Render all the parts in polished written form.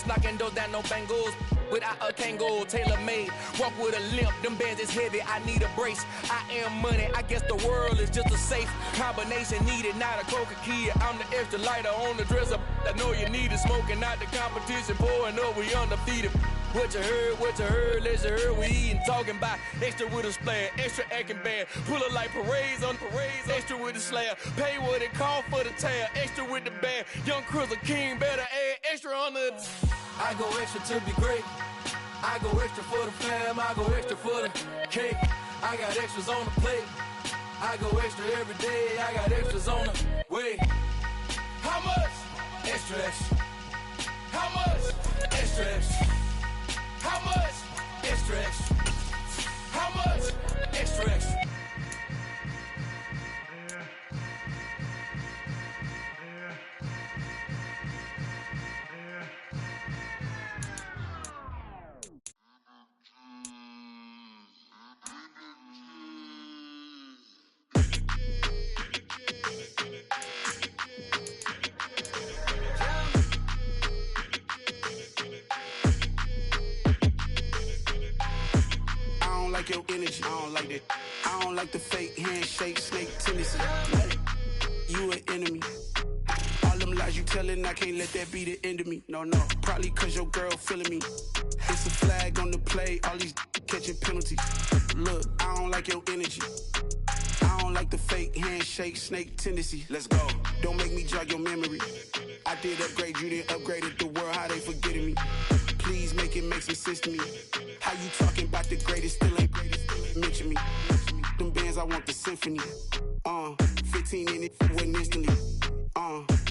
boss, knocking doors down, no bangles. Without a Kangol, tailor-made, walk with a limp, them bands is heavy, I need a brace. I am money, I guess the world is just a safe combination needed, not a coca key. I'm the extra lighter on the dresser, I know you need it, smoking out the competition, pouring up, we undefeated. What you heard, let's hear, we eating, talking about extra with a splash, extra acting bad, pull it like parades on parades, extra with the slab, pay what it cost for the tab, extra with the band, young Crystal King, better add extra on the... I go extra to be great. I go extra for the fam. I go extra for the cake. I got extras on the plate. I go extra every day. I got extras on the way. How much? Extra, extra. How much? Extra, extra. How much? Extra, extra. How much? Extra, extra. Your energy, I don't like that. I don't like the fake handshake, snake tendency. You an enemy. All them lies you telling, I can't let that be the end of me. No, probably cause your girl feeling me. It's a flag on the play, all these catching penalties. Look, I don't like your energy. I don't like the fake handshake, snake tendency. Let's go. Don't make me jog your memory. I did upgrade, you didn't upgrade it. The world, how they forgetting me. Please make it make some sense to me. How you talking about the greatest, still ain't greatest, mention me. Them bands, I want the symphony. 15 in it, wasn't instantly.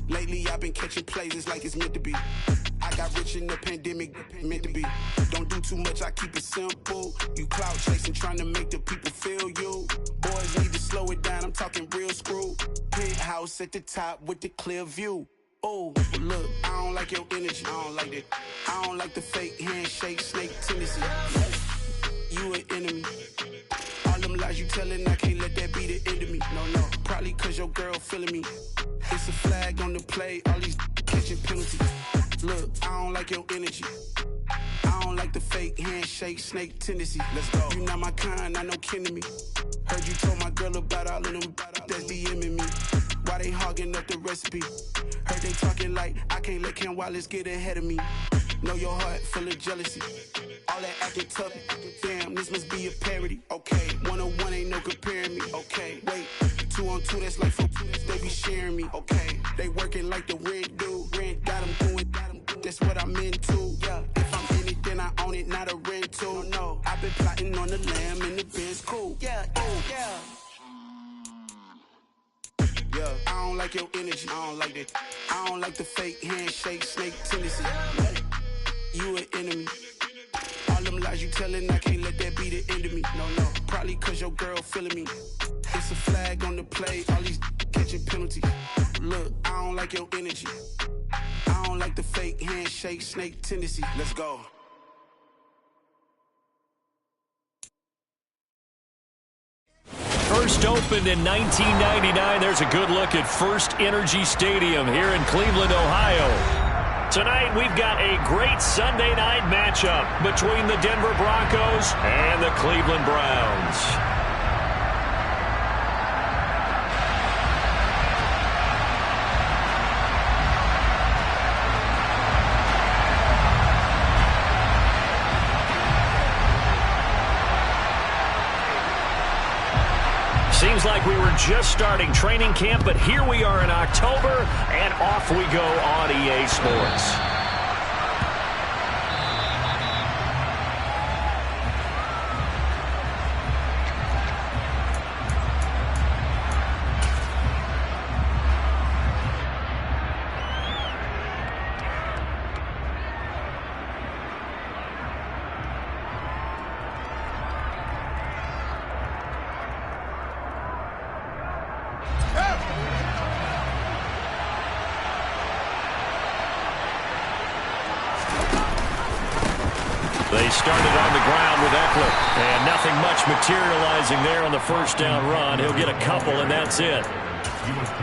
Lately I've been catching plays, it's like it's meant to be. I got rich in the pandemic, meant to be. Don't do too much, I keep it simple. You clout chasing, trying to make the people feel you. Boys need to slow it down, I'm talking real screw. Penthouse at the top with the clear view. Oh, look, I don't like your energy, I don't like that. I don't like the fake handshake, snake tendency. You an enemy. All them lies you telling, I can't let that be the end of me. No, probably cause your girl feeling me. It's a flag on the play, all these catching penalties. Look, I don't like your energy. I don't like the fake handshake, snake tendency. Let's go. You not my kind, I know kin to me. Heard you told my girl about all of them that's DMing me. Why they hogging up the recipe? Heard they talking like I can't let Ken Wallace get ahead of me. Know your heart full of jealousy. All that acting tough. Damn, this must be a parody. Okay, 1-on-1 ain't no comparing me. Okay, wait, 2-on-2 that's like 4-2. They be sharing me. Okay, they working like the rent do. Rent got them doing. That's what I'm into. Yeah, if I'm in it, then I own it, not a rental. No, I've been plotting on the lamb and the Benz cool. Yeah, yeah. Yeah, I don't like your energy, I don't like that. I don't like the fake handshake, snake tendency. You an enemy. All them lies you telling, I can't let that be the end of me. No, probably cause your girl feeling me. It's a flag on the play, all these catching penalties. Look, I don't like your energy. I don't like the fake handshake, snake tendency. Let's go. First opened in 1999. There's a good look at First Energy Stadium here in Cleveland, Ohio. Tonight, we've got a great Sunday night matchup between the Denver Broncos and the Cleveland Browns. Seems like we were just starting training camp, but here we are in October, and off we go on EA Sports. They started on the ground with Eckler, and nothing much materializing there on the first down run. He'll get a couple, and that's it.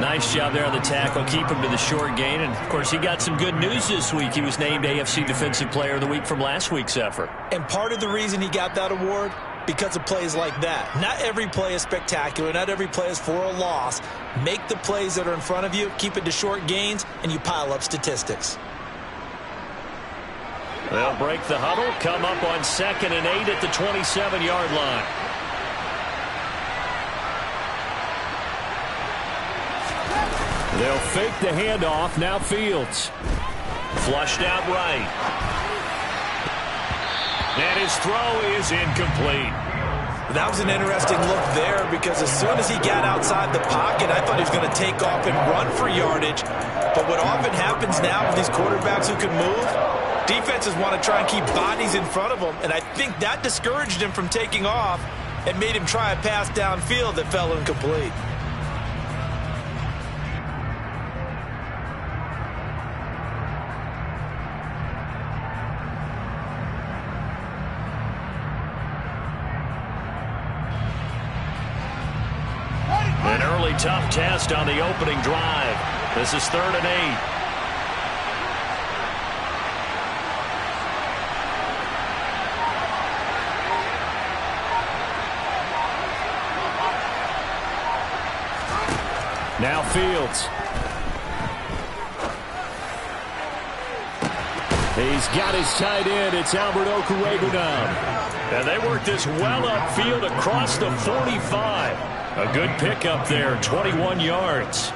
Nice job there on the tackle. Keep him to the short gain. And, of course, he got some good news this week. He was named AFC Defensive Player of the Week from last week's effort. And part of the reason he got that award, because of plays like that. Not every play is spectacular. Not every play is for a loss. Make the plays that are in front of you, keep it to short gains, and you pile up statistics. They'll break the huddle, come up on 2nd and 8 at the 27-yard line. They'll fake the handoff. Now Fields. Flushed out right. And his throw is incomplete. That was an interesting look there because as soon as he got outside the pocket, I thought he was going to take off and run for yardage. But what often happens now with these quarterbacks who can move, defenses want to try and keep bodies in front of them. And I think that discouraged him from taking off and made him try a pass downfield that fell incomplete. An early tough test on the opening drive. This is 3rd and 8. Now Fields. He's got his tight end. It's Albert Okwuegbunam now. And they work this well upfield across the 45. A good pickup there, 21 yards.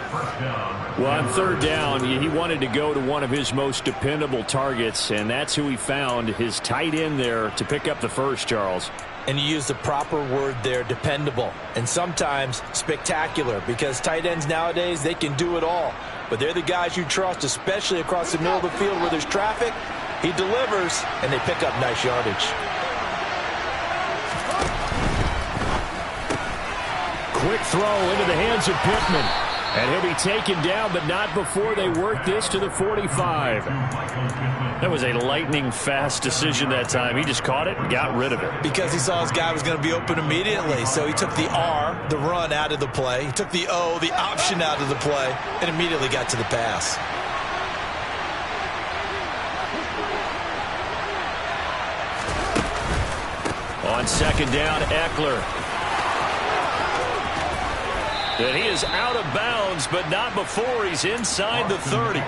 Well, on 3rd down, he wanted to go to one of his most dependable targets, and that's who he found, his tight end there, to pick up the first, Charles. And you use the proper word there, dependable, and sometimes spectacular, because tight ends nowadays, they can do it all. But they're the guys you trust, especially across the middle of the field where there's traffic. He delivers, and they pick up nice yardage. Quick throw into the hands of Pittman. And he'll be taken down, but not before they work this to the 45. That was a lightning-fast decision that time. He just caught it and got rid of it. Because he saw his guy was going to be open immediately. So he took the R, the run, out of the play. He took the O, the option, out of the play, and immediately got to the pass. On 2nd down, Eckler. And he is out of bounds, but not before he's inside the 30.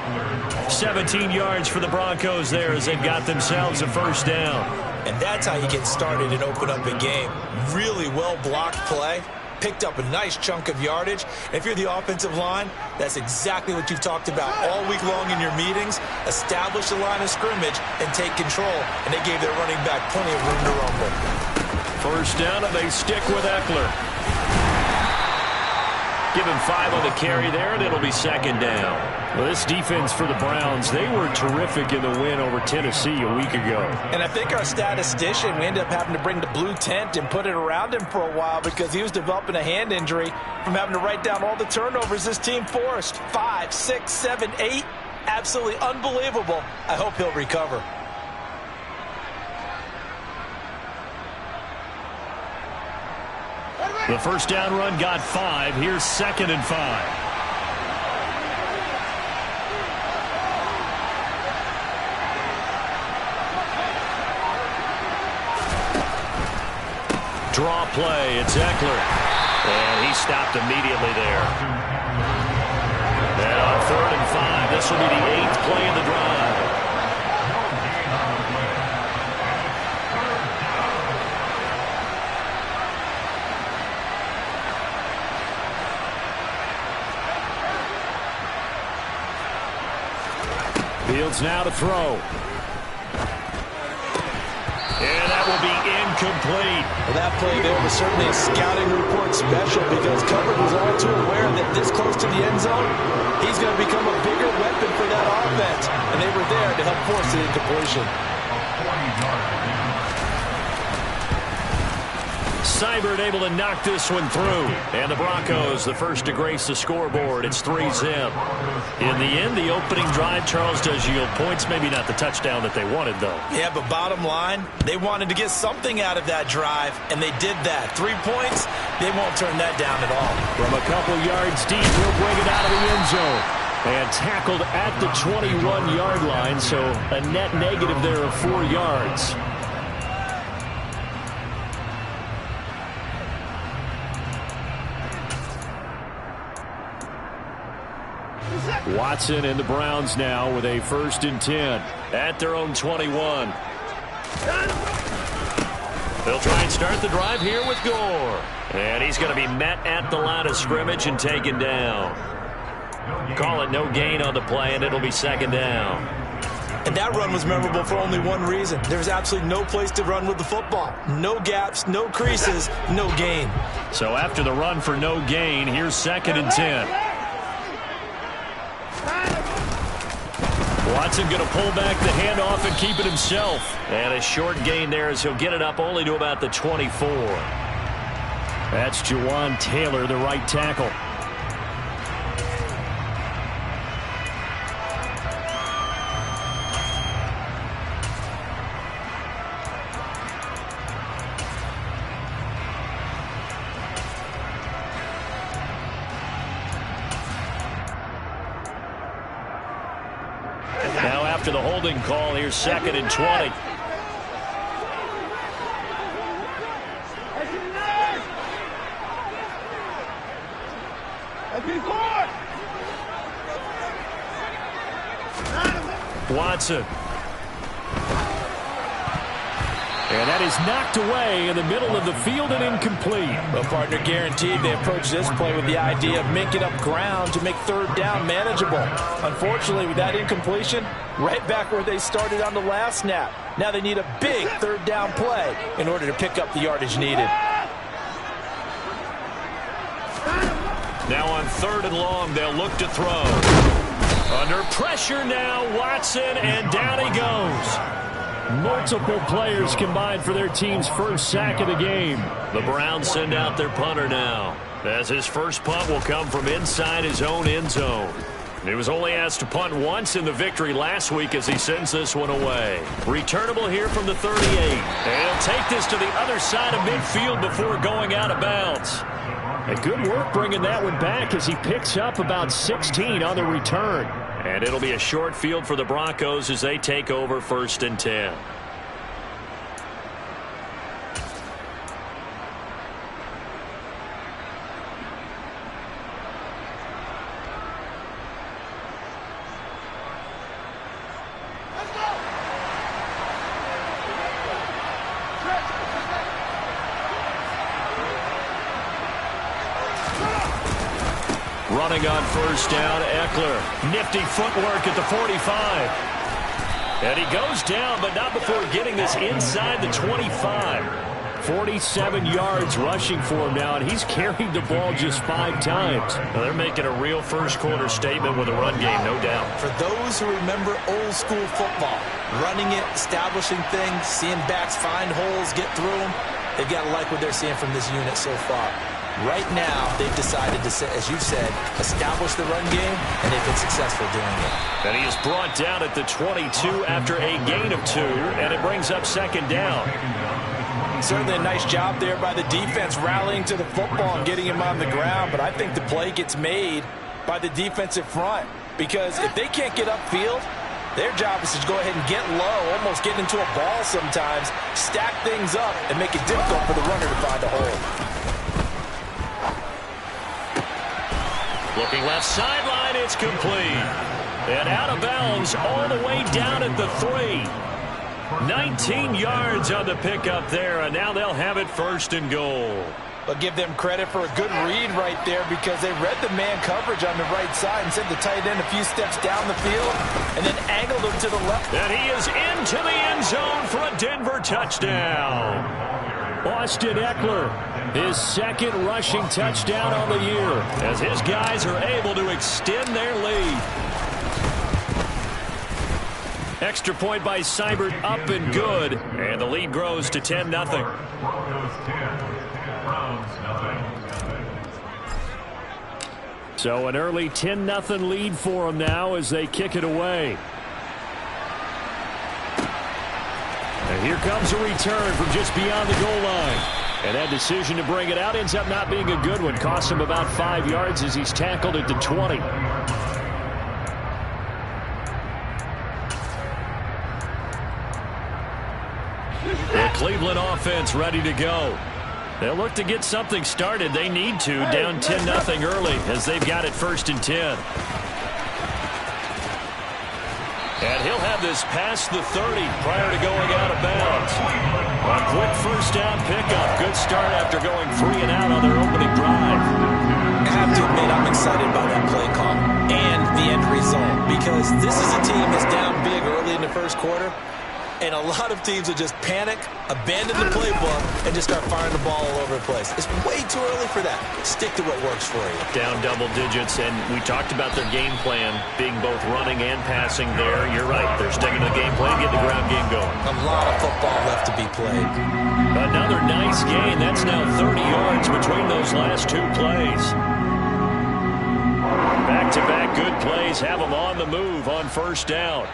17 yards for the Broncos there as they've got themselves a first down. And that's how you get started and open up a game. Really well-blocked play. Picked up a nice chunk of yardage. And if you're the offensive line, that's exactly what you've talked about all week long in your meetings. Establish the line of scrimmage and take control. And they gave their running back plenty of room to rumble. First down, and they stick with Eckler. Give him 5 on the carry there, and it'll be 2nd down. Well, this defense for the Browns, they were terrific in the win over Tennessee a week ago. And I think our statistician, we ended up having to bring the blue tent and put it around him for a while because he was developing a hand injury from having to write down all the turnovers this team forced. 5, 6, 7, 8. Absolutely unbelievable. I hope he'll recover. The first down run got 5. Here's 2nd and 5. Draw play. It's Eckler. And he stopped immediately there. And on 3rd and 5, this will be the 8th play of the drive. Fields now to throw. And that will be incomplete. Well, that play there was certainly a scouting report special because Cover was all too aware that this close to the end zone, he's going to become a bigger weapon for that offense. And they were there to help force the incompletion. Seibert able to knock this one through. And the Broncos, the first to grace the scoreboard. It's 3-zip. In the end, the opening drive, Charles, does yield points. Maybe not the touchdown that they wanted, though. Yeah, but bottom line, they wanted to get something out of that drive, and they did that. 3 points, they won't turn that down at all. From a couple yards deep, he'll bring it out of the end zone. And tackled at the 21-yard line, so a net negative there of 4 yards. Watson and the Browns now with a 1st and 10 at their own 21. They'll try and start the drive here with Gore. And he's going to be met at the line of scrimmage and taken down. Call it no gain on the play, and it'll be 2nd down. And that run was memorable for only one reason. There was absolutely no place to run with the football. No gaps, no creases, no gain. So after the run for no gain, here's 2nd and 10. Watson going to pull back the handoff and keep it himself. And a short gain there as he'll get it up only to about the 24. That's Jawan Taylor, the right tackle. Now after the holding call, here's 2nd and 20. Watson. And that is knocked away in the middle of the field and incomplete. Well, partner, guaranteed they approach this play with the idea of making up ground to make 3rd down manageable. Unfortunately, with that incompletion, right back where they started on the last snap. Now they need a big 3rd down play in order to pick up the yardage needed. Now on 3rd and long, they'll look to throw. Under pressure now, Watson, and down he goes. Multiple players combined for their team's 1st sack of the game. The Browns send out their punter now, as his first punt will come from inside his own end zone. He was only asked to punt once in the victory last week as he sends this one away. Returnable here from the 38. And he'll take this to the other side of midfield before going out of bounds. And good work bringing that one back as he picks up about 16 on the return. And it'll be a short field for the Broncos as they take over 1st and 10. Running on 1st down, Eckler. Nifty footwork at the 45. And he goes down, but not before getting this inside the 25. 47 yards rushing for him now, and he's carried the ball just 5 times. Now they're making a real first-quarter statement with a run game, no doubt. For those who remember old-school football, running it, establishing things, seeing backs find holes, get through them, they've got to like what they're seeing from this unit so far. Right now, they've decided to, as you said, establish the run game, and they've been successful doing it. And he is brought down at the 22 after a gain of 2, and it brings up 2nd down. Certainly a nice job there by the defense rallying to the football and getting him on the ground, but I think the play gets made by the defensive front because if they can't get upfield, their job is to go ahead and get low, almost get into a ball sometimes, stack things up, and make it difficult for the runner to find a hole. Looking left sideline, it's complete. And out of bounds all the way down at the 3. 19 yards on the pickup there, and now they'll have it 1st and goal. But give them credit for a good read right there because they read the man coverage on the right side and sent the tight end a few steps down the field and then angled him to the left. And he is into the end zone for a Denver touchdown. Austin Eckler, his 2nd rushing touchdown on the year as his guys are able to extend their lead. Extra point by Seibert up and good, and the lead grows to 10-0. So an early 10-0 lead for them now as they kick it away. And here comes a return from just beyond the goal line. And that decision to bring it out ends up not being a good one. Costs him about 5 yards as he's tackled at the 20. The Cleveland offense ready to go. They'll look to get something started. They need to, down 10-0 early as they've got it 1st and 10. And he'll have this past the 30 prior to going out of bounds. A quick first down pickup. Good start after going 3 and out on their opening drive. I have to admit, I'm excited by that play call and the end result because this is a team that's down big early in the first quarter. And a lot of teams will just panic, abandon the playbook, and just start firing the ball all over the place. It's way too early for that. Stick to what works for you. Down double digits, and we talked about their game plan being both running and passing there. You're right. They're sticking to the game plan, getting the ground game going. A lot of football left to be played. Another nice gain. That's now 30 yards between those last 2 plays. Back-to-back good plays have them on the move on first down.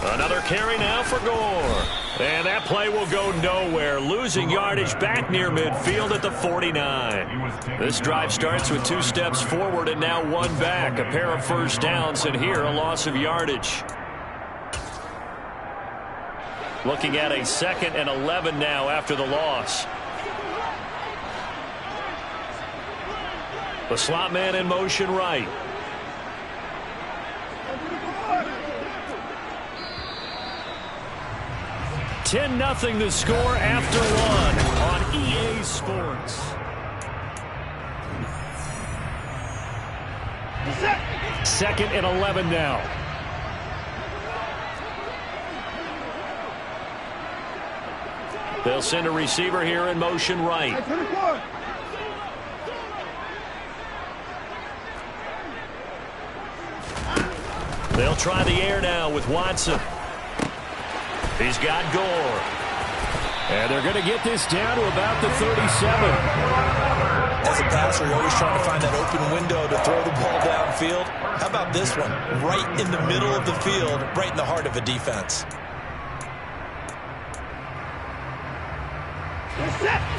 Another carry now for Gore. And that play will go nowhere. Losing yardage back near midfield at the 49. This drive starts with 2 steps forward and now 1 back. A pair of first downs, and here a loss of yardage. Looking at a 2nd and 11 now after the loss. The slot man in motion right. 10-0 the score after 1 on EA Sports. Second and 11 now. They'll send a receiver here in motion right. They'll try the air now with Watson. He's got Gore. And they're going to get this down to about the 37. As a passer, you're always trying to find that open window to throw the ball downfield. How about this one? Right in the middle of the field, right in the heart of a defense.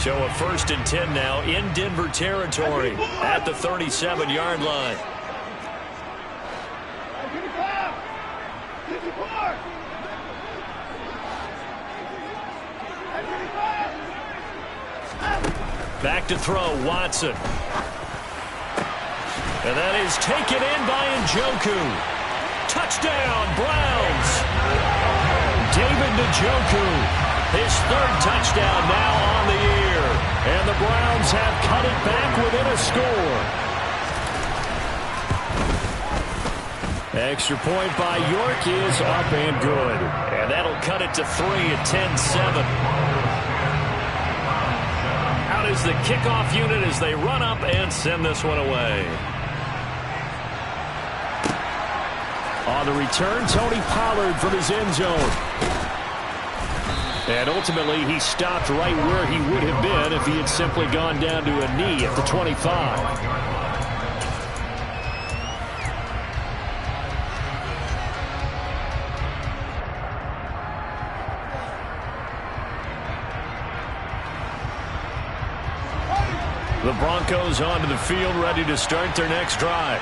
So a 1st and 10 now in Denver territory at the 37-yard line. Back to throw, Watson. And that is taken in by Njoku. Touchdown, Browns. David Njoku, his 3rd touchdown now on the year. And the Browns have cut it back within a score. Extra point by York is up and good. And that'll cut it to 3 at 10-7. Is the kickoff unit as they run up and send this one away. On the return, Tony Pollard from his end zone. And ultimately, he stopped right where he would have been if he had simply gone down to a knee at the 25. The Broncos onto the field, ready to start their next drive.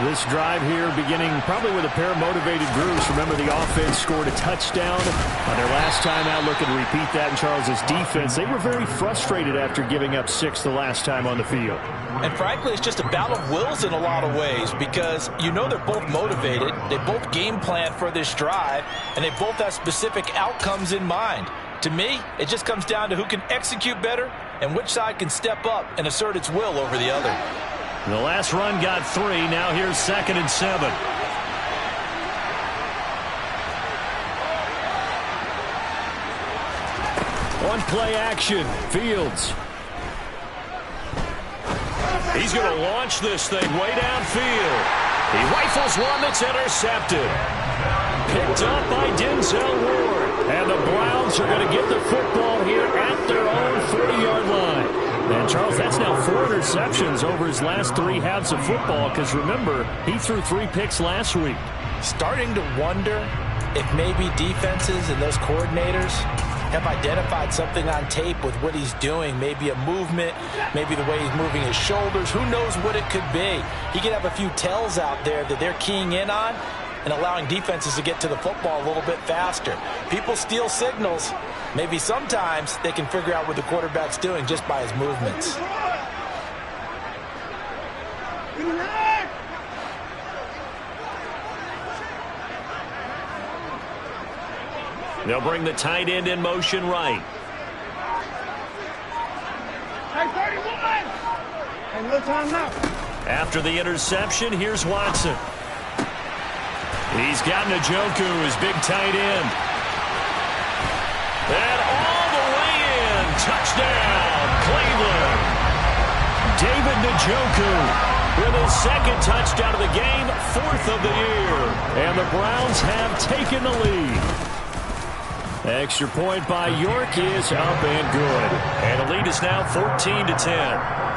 This drive here beginning probably with a pair of motivated groups. Remember, the offense scored a touchdown on their last time out. Looking to repeat that in Charles's defense. They were very frustrated after giving up 6 the last time on the field. And frankly, it's just a battle of wills in a lot of ways because you know they're both motivated. They both game plan for this drive, and they both have specific outcomes in mind. To me, it just comes down to who can execute better and which side can step up and assert its will over the other. The last run got 3. Now here's 2nd and 7. On play action, Fields. He's going to launch this thing way downfield. He rifles one that's intercepted. Picked up by Denzel Ward. And the Browns Broncos are going to get the football here at their own 40-yard line. And, Charles, that's now 4 interceptions over his last 3 halves of football because, remember, he threw 3 picks last week. Starting to wonder if maybe defenses and those coordinators have identified something on tape with what he's doing. Maybe a movement, maybe the way he's moving his shoulders. Who knows what it could be? He could have a few tells out there that they're keying in on and allowing defenses to get to the football a little bit faster. People steal signals. Maybe sometimes they can figure out what the quarterback's doing just by his movements. They'll bring the tight end in motion right. After the interception, here's Watson. He's got Njoku, his big tight end. And all the way in. Touchdown, Cleveland. David Njoku with his 2nd touchdown of the game, 4th of the year. And the Browns have taken the lead. Extra point by York is up and good. And the lead is now 14-10.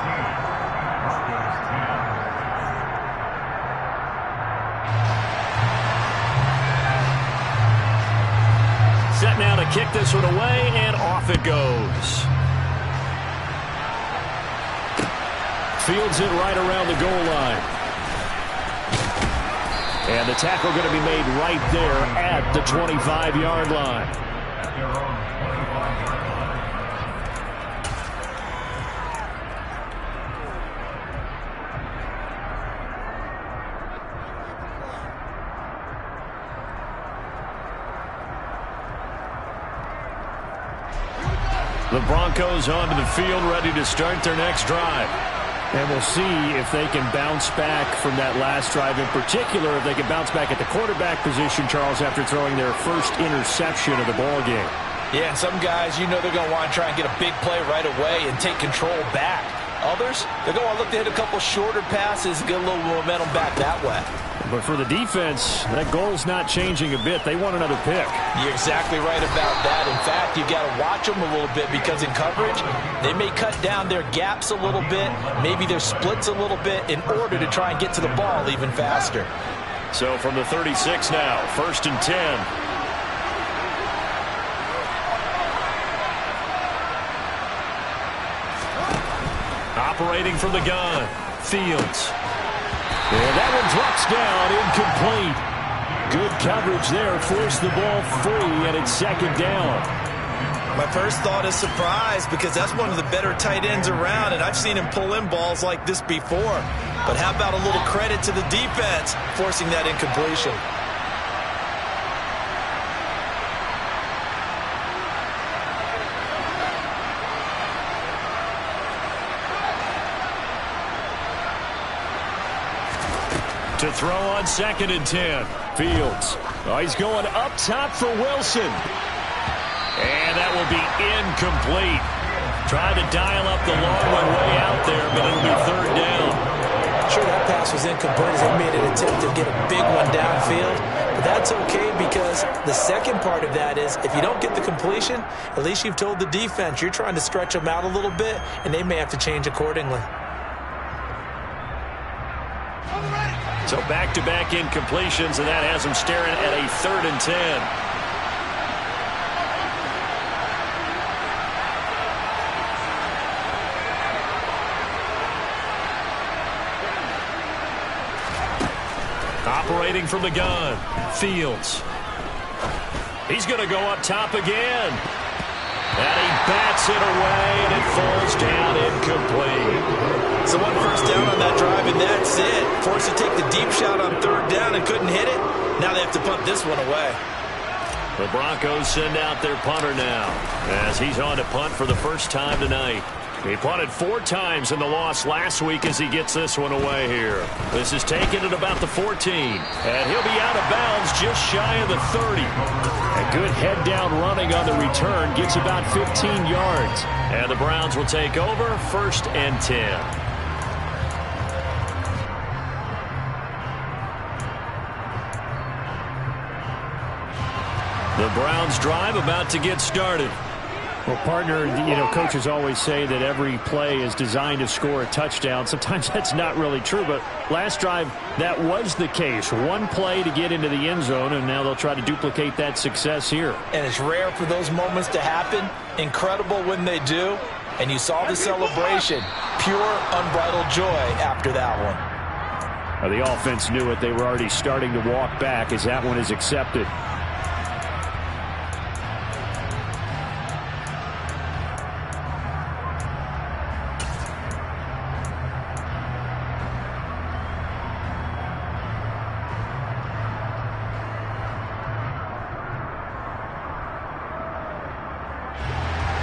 Set now to kick this one away, and off it goes. Fields it right around the goal line. And the tackle going to be made right there at the 25-yard line. The Broncos onto the field, ready to start their next drive. And we'll see if they can bounce back from that last drive, in particular if they can bounce back at the quarterback position, Charles, after throwing their first interception of the ball game. Yeah, and some guys, you know they're going to want to try and get a big play right away and take control back. Others, they're going to want to look to hit a couple shorter passes, get a little momentum back that way. But for the defense, that goal's not changing a bit. They want another pick. You're exactly right about that. In fact, you've got to watch them a little bit because in coverage, they may cut down their gaps a little bit, maybe their splits a little bit in order to try and get to the ball even faster. So from the 36 now, 1st and 10. Operating from the gun, Fields. And that one drops down, incomplete. Good coverage there, forced the ball free, and it's 2nd down. My first thought is surprise because that's one of the better tight ends around, and I've seen him pull in balls like this before. But how about a little credit to the defense forcing that incompletion? To throw on 2nd and 10. Fields. Oh, he's going up top for Wilson. And that will be incomplete. Tried to dial up the long one way out there, but it'll be 3rd down. Sure, that pass was incomplete as they made an attempt to get a big one downfield. But that's okay because the second part of that is if you don't get the completion, at least you've told the defense you're trying to stretch them out a little bit, and they may have to change accordingly. So back-to-back incompletions, and that has them staring at a 3rd and 10. Operating from the gun, Fields. He's going to go up top again. And he bats it away, and it falls down incomplete. So 1 first down on that drive, and that's it. Forced to take the deep shot on 3rd down and couldn't hit it. Now they have to punt this one away. The Broncos send out their punter now as he's on to punt for the first time tonight. He punted 4 times in the loss last week as he gets this one away here. This is taken at about the 14. And he'll be out of bounds just shy of the 30. A good head down running on the return. Gets about 15 yards. And the Browns will take over 1st and 10. The Browns drive about to get started. Well, partner, coaches always say that every play is designed to score a touchdown. Sometimes that's not really true, but last drive, that was the case. One play to get into the end zone, and now they'll try to duplicate that success here. And it's rare for those moments to happen. Incredible when they do. And you saw the celebration. Pure, unbridled joy after that one. Well, the offense knew it. They were already starting to walk back as that one is accepted.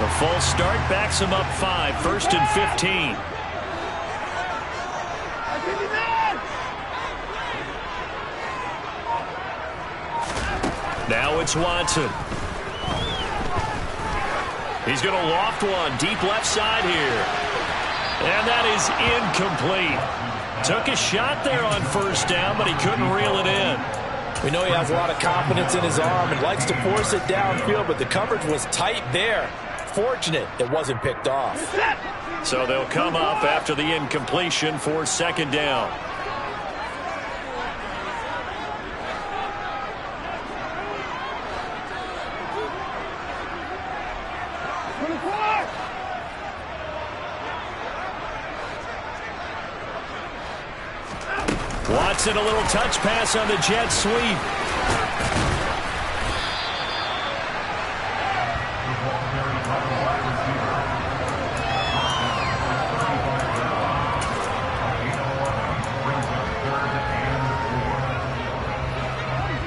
The false start backs him up 5, 1st and 15. Now it's Watson. He's going to loft one deep left side here. And that is incomplete. Took a shot there on 1st down, but he couldn't reel it in. We know he has a lot of confidence in his arm and likes to force it downfield, but the coverage was tight there. Fortunate it wasn't picked off. So they'll come up after the incompletion for 2nd down. Watson, a little touch pass on the jet sweep.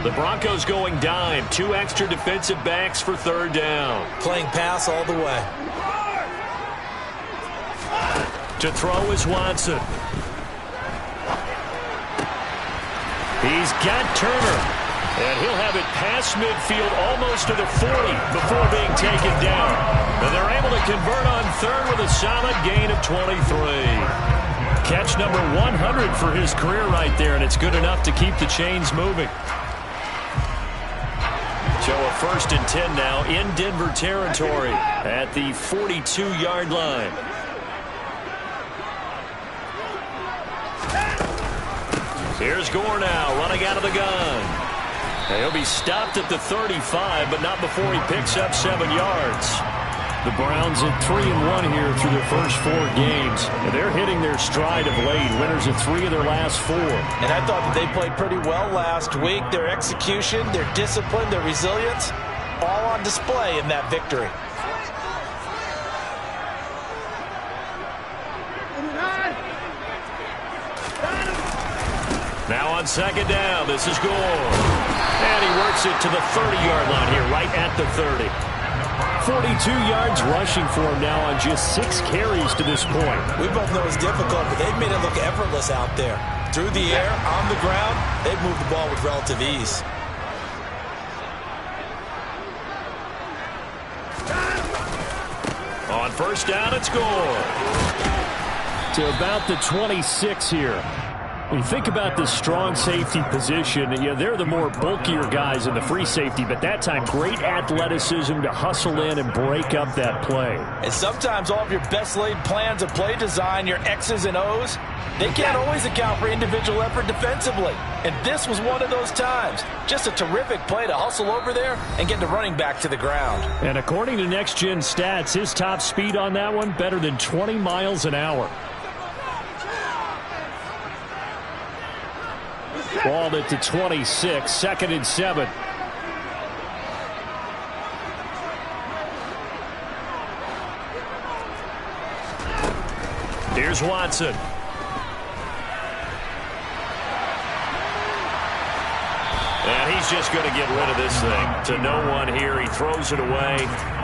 The Broncos going dime. 2 extra defensive backs for 3rd down. Playing pass all the way. To throw is Watson. He's got Turner. And he'll have it past midfield almost to the 40 before being taken down. And they're able to convert on 3rd with a solid gain of 23. Catch number 100 for his career right there, and it's good enough to keep the chains moving. So a 1st and 10 now in Denver territory at the 42-yard line. Here's Gore now running out of the gun. And he'll be stopped at the 35, but not before he picks up 7 yards. The Browns at 3-1 here through their first 4 games. And they're hitting their stride of late. Winners of 3 of their last 4. And I thought that they played pretty well last week. Their execution, their discipline, their resilience, all on display in that victory. Now on 2nd down, this is Gore. And he works it to the 30-yard line here, right at the 30. 42 yards rushing for him now on just 6 carries to this point. We both know it's difficult, but they've made it look effortless out there. Through the air, on the ground, they've moved the ball with relative ease. On 1st down, it's Gore. To about the 26 here. When you think about this strong safety position, they're the more bulkier guys in the free safety, but that time great athleticism to hustle in and break up that play. And sometimes all of your best laid plans of play design, your X's and O's, they can't always account for individual effort defensively. And this was one of those times. Just a terrific play to hustle over there and get the running back to the ground. And according to Next Gen Stats, his top speed on that one, better than 20 miles an hour. Balled it to 26, 2nd and 7. Here's Watson. And he's just going to get rid of this thing. To no one here. He throws it away.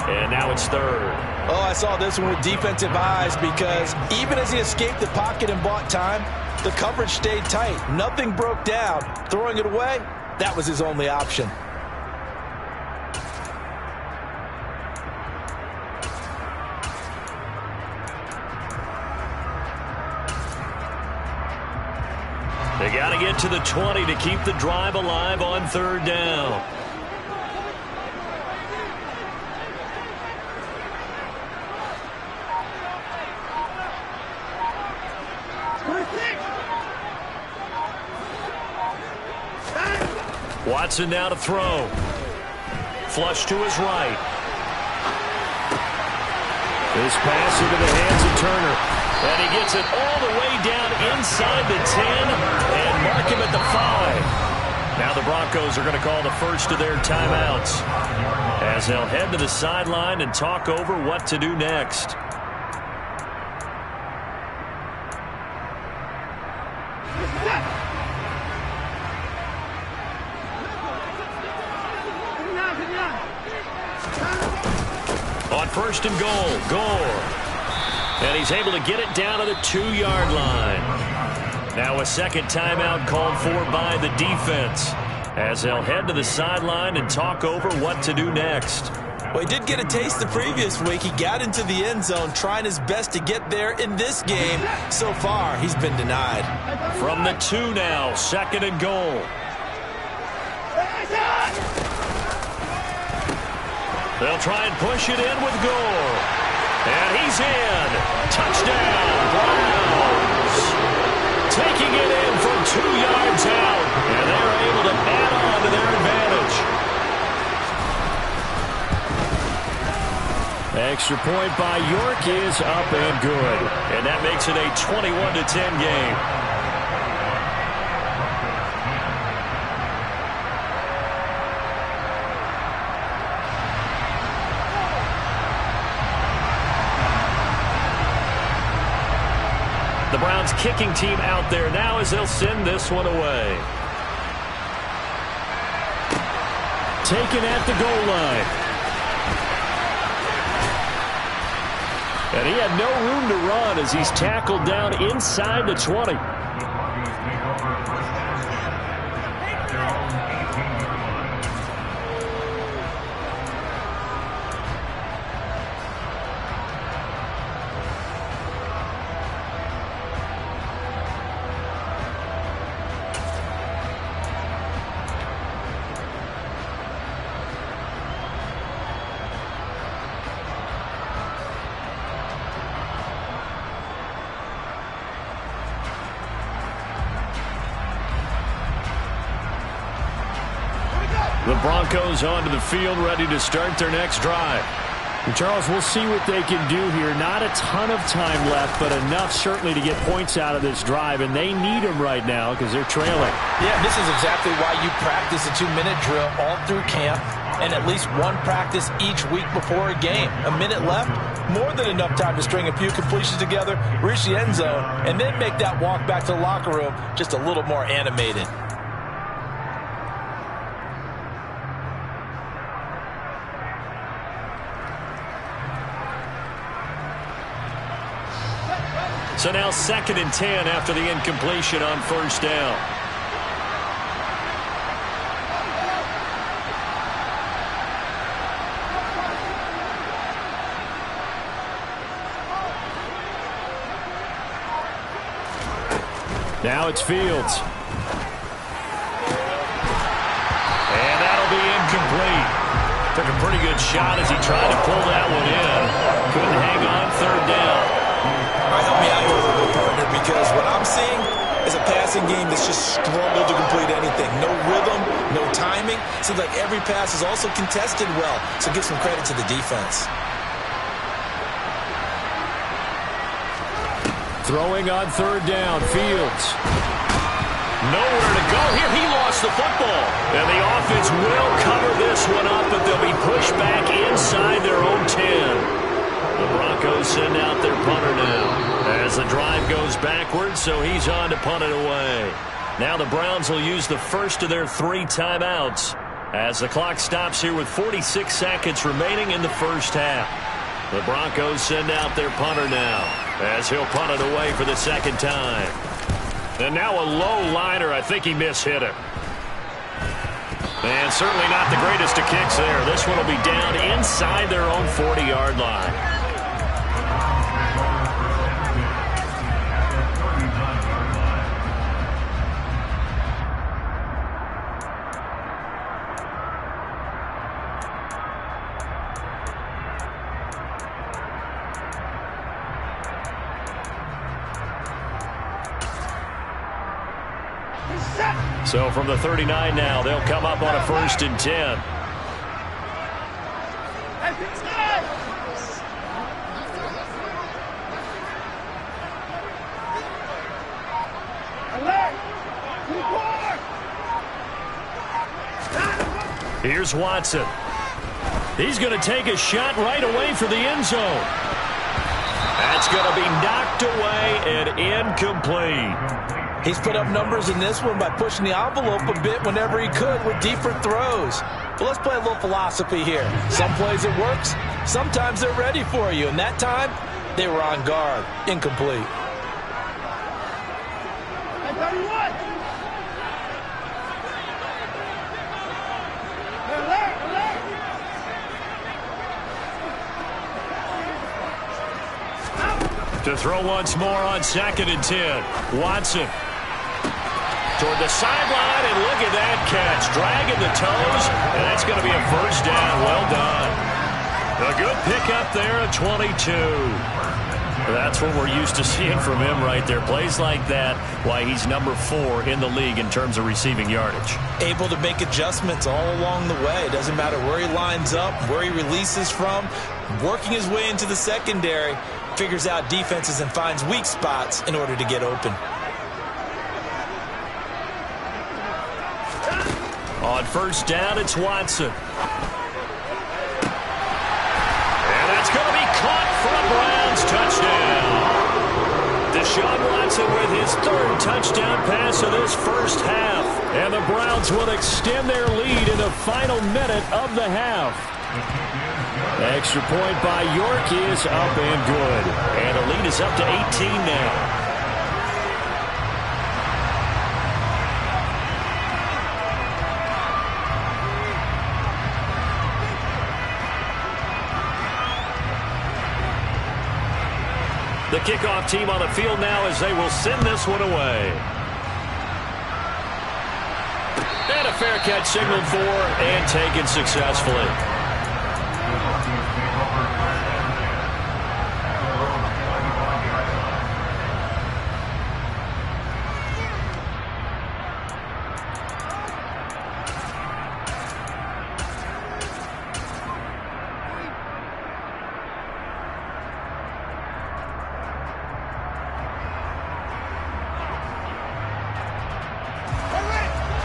And now it's 3rd. Oh, I saw this one with defensive eyes because even as he escaped the pocket and bought time, the coverage stayed tight. Nothing broke down. Throwing it away, that was his only option. They got to get to the 20 to keep the drive alive on 3rd down. Watson now to throw. Flush to his right. This pass into the hands of Turner. And he gets it all the way down inside the 10 and mark him at the 5. Now the Broncos are going to call the first of their timeouts as they'll head to the sideline and talk over what to do next. On first and goal, Gore. And he's able to get it down to the 2-yard line. Now a second timeout called for by the defense as they'll head to the sideline and talk over what to do next. Well, he did get a taste the previous week. He got into the end zone trying his best to get there in this game. So far, he's been denied. From the 2 now, second and goal. They'll try and push it in with Gore. And he's in. Touchdown, Browns. Taking it in from 2 yards out. And they're able to add on to their advantage. Extra point by York is up and good. And that makes it a 21-10 game. The Browns kicking team out there now as they'll send this one away. Taken at the goal line. And he had no room to run as he's tackled down inside the 20. The Broncos onto the field, ready to start their next drive. And Charles, we'll see what they can do here. Not a ton of time left, but enough certainly to get points out of this drive, and they need them right now because they're trailing. Yeah, this is exactly why you practice a 2-minute drill all through camp and at least one practice each week before a game. A minute left, more than enough time to string a few completions together, reach the end zone, and then make that walk back to the locker room just a little more animated. So now 2nd and 10 after the incompletion on first down. Now it's Fields. And that'll be incomplete. Took a pretty good shot as he tried to pull that one in. Couldn't hang on 3rd down. Help me out here a little, partner, because what I'm seeing is a passing game that's just struggled to complete anything. No rhythm, no timing. Seems like every pass is also contested well, so give some credit to the defense. Throwing on 3rd down, Fields. Nowhere to go here. He lost the football. And the offense will cover this one up, but they'll be pushed back inside their own 10. The Broncos send out their punter now as the drive goes backwards, so he's on to punt it away. Now the Browns will use the first of their 3 timeouts as the clock stops here with 46 seconds remaining in the first half. The Broncos send out their punter now as he'll punt it away for the 2nd time. And now a low liner. I think he mishit it. And certainly not the greatest of kicks there. This one will be down inside their own 40-yard line. So from the 39 now, they'll come up on a 1st and 10. Here's Watson. He's going to take a shot right away for the end zone. That's going to be knocked away and incomplete. He's put up numbers in this one by pushing the envelope a bit whenever he could with deeper throws. But let's play a little philosophy here. Some plays it works. Sometimes they're ready for you. And that time, they were on guard. Incomplete. To throw once more on 2nd and 10. Watson toward the sideline, and look at that catch. Dragging the toes, and that's going to be a 1st down. Well done. A good pickup there at 22. That's what we're used to seeing from him right there. Plays like that, why he's number 4 in the league in terms of receiving yardage. Able to make adjustments all along the way. It doesn't matter where he lines up, where he releases from. Working his way into the secondary, figures out defenses and finds weak spots in order to get open. On 1st down, it's Watson. And that's going to be caught for a Browns touchdown. Deshaun Watson with his 3rd touchdown pass of this 1st half. And the Browns will extend their lead in the final minute of the half. Extra point by York is up and good. And the lead is up to 18 now. The kickoff team on the field now as they will send this one away. And a fair catch signaled for and taken successfully.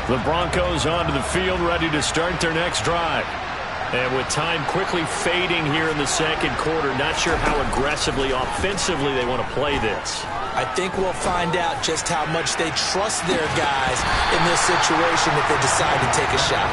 The Broncos onto the field, ready to start their next drive. And with time quickly fading here in the 2nd quarter, not sure how aggressively, offensively they want to play this. I think we'll find out just how much they trust their guys in this situation if they decide to take a shot.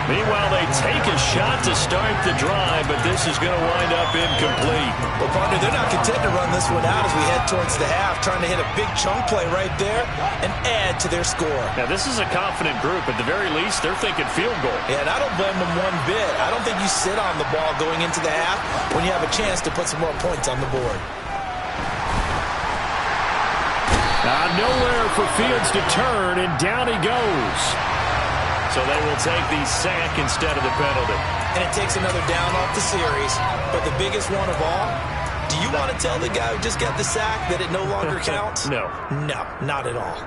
Meanwhile, they take a shot to start the drive, but this is going to wind up incomplete. Well, partner, they're not content to run this one out as we head towards the half, trying to hit a big chunk play right there and add to their score. Now, this is a confident group. At the very least, they're thinking field goal. Yeah, and I don't blame them one bit. I don't think you sit on the ball going into the half when you have a chance to put some more points on the board. Nowhere for Fields to turn, and down he goes. So they will take the sack instead of the penalty. And it takes another down off the series. But the biggest one of all, do you want to tell the guy who just got the sack that it no longer counts? No. No, not at all.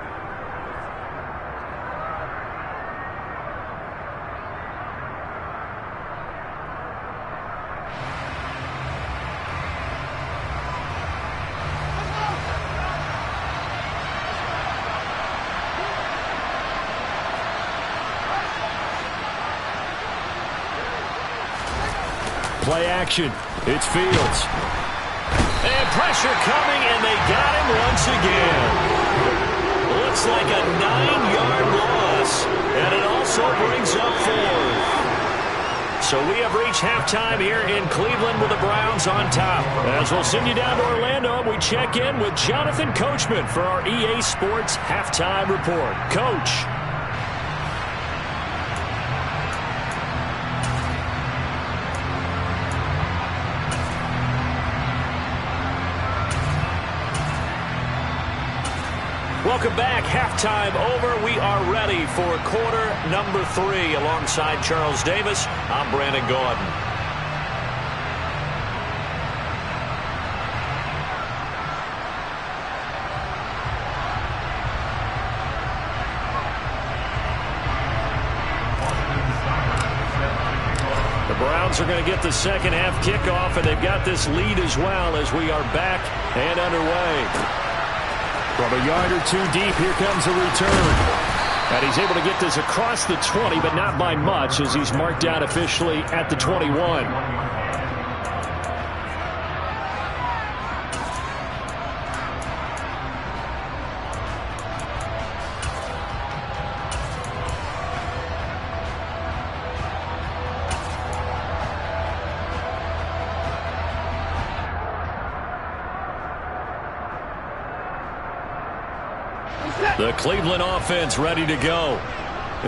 Play action. It's Fields. And pressure coming, and they got him once again. Looks like a 9-yard loss, and it also brings up 4. So we have reached halftime here in Cleveland with the Browns on top. As we'll send you down to Orlando, we check in with Jonathan Coachman for our EA Sports Halftime Report. Coach. Welcome back. Halftime over. We are ready for quarter number 3. Alongside Charles Davis, I'm Brandon Gaudin. Browns are going to get the second half kickoff, and they've got this lead as well as we are back and underway. From a yard or two deep, here comes a return. And he's able to get this across the 20, but not by much, as he's marked down officially at the 21. The Cleveland offense ready to go.